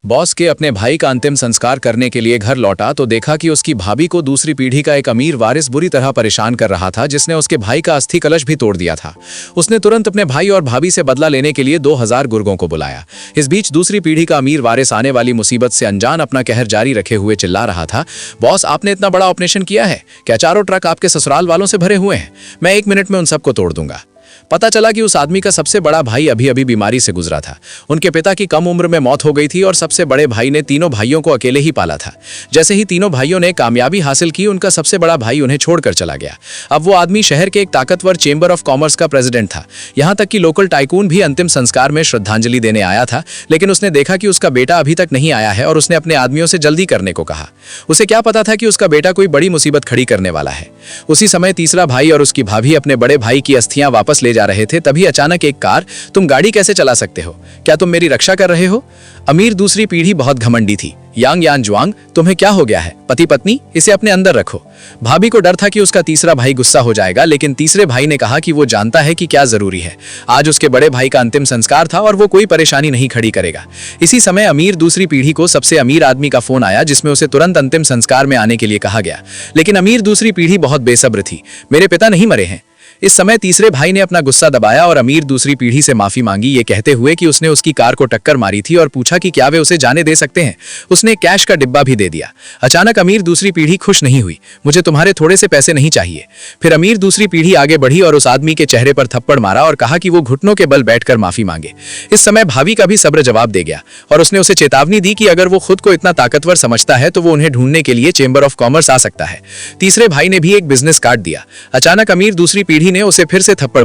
Boss के अपने भाई का अंतिम संस्कार करने के लिए घर लौटा तो देखा कि उसकी भाभी को दूसरी पीढ़ी का एक अमीर वारिस बुरी तरह परेशान कर रहा था, जिसने उसके भाई का अस्थि कलश भी तोड़ दिया था। उसने तुरंत अपने भाई और भाभी से बदला लेने के लिए 2000 गुर्गों को बुलाया। इस बीच दूसरी पीढ़ी का अमीर वारिस आने वाली मुसीबत से अनजान अपना कहर जारी रखे हुए चिल्ला रहा था, बॉस आपने इतना बड़ा ऑपरेशन किया है, क्या चारों ट्रक आपके ससुराल वालों से भरे हुए हैं? मैं 1 मिनट में उन सबको तोड़ दूंगा। पता चला कि उस आदमी का सबसे बड़ा भाई अभी अभी बीमारी से गुजरा था। उनके पिता की कम उम्र में मौत हो गई थी और सबसे बड़े भाई ने तीनों भाइयों को अकेले ही पाला था। जैसे ही तीनों भाइयों ने कामयाबी हासिल की, उनका सबसे बड़ा भाई उन्हें छोड़कर चला गया। अब वो आदमी शहर के एक ताकतवर चेंबर ऑफ कॉमर्स का प्रेसिडेंट था। यहाँ तक कि लोकल टाइकून भी अंतिम संस्कार में श्रद्धांजलि देने आया था, लेकिन उसने देखा कि उसका बेटा अभी तक नहीं आया है और उसने अपने आदमियों से जल्दी करने को कहा। उसे क्या पता था कि उसका बेटा कोई बड़ी मुसीबत खड़ी करने वाला है। उसी समय तीसरा भाई और उसकी भाभी अपने बड़े भाई की अस्थियां वापस ले जा रहे थे, तभी अचानक एक कार, तुम गाड़ी कैसे चला सकते हो? क्या तुम मेरी रक्षा कर रहे हो? अमीर दूसरी पीढ़ी बहुत घमंडी थी। यांग यान जुआंग, तुम्हें क्या हो गया है? पति पत्नी, इसे अपने अंदर रखो। भाभी को डर था कि उसका तीसरा भाई गुस्सा हो जाएगा, लेकिन तीसरे भाई ने कहा कि वो जानता है कि क्या जरूरी है। आज उसके बड़े भाई का अंतिम संस्कार था और वो कोई परेशानी नहीं खड़ी करेगा। इसी समय अमीर दूसरी पीढ़ी को सबसे अमीर आदमी का फोन आया, जिसमें उसे तुरंत अंतिम संस्कार में आने के लिए कहा गया। लेकिन अमीर दूसरी पीढ़ी बहुत बेसब्र थी। मेरे पिता नहीं मरे हैं। इस समय तीसरे भाई ने अपना गुस्सा दबाया और अमीर दूसरी पीढ़ी से माफी मांगी, ये कहते हुए कि उसने उसकी कार को टक्कर मारी थी, और पूछा कि क्या वे उसे जाने दे सकते हैं। उसने कैश का डिब्बा भी दे दिया। अचानक अमीर दूसरी पीढ़ी खुश नहीं हुई। मुझे तुम्हारे थोड़े से पैसे नहीं चाहिए। फिर अमीर दूसरी पीढ़ी आगे बढ़ी और उस आदमी के चेहरे पर थप्पड़ मारा और कहा कि वो घुटनों के बल बैठकर माफी मांगे। इस समय भाभी का भी सब्र जवाब दे गया और उसने उसे चेतावनी दी कि अगर वो खुद को इतना ताकतवर समझता है तो वो उन्हें ढूंढने के लिए चेंबर ऑफ कॉमर्स आ सकता है। तीसरे भाई ने भी एक बिजनेस कार्ड दिया। अचानक अमीर दूसरी पीढ़ी ने उसे फिर से थप्पड़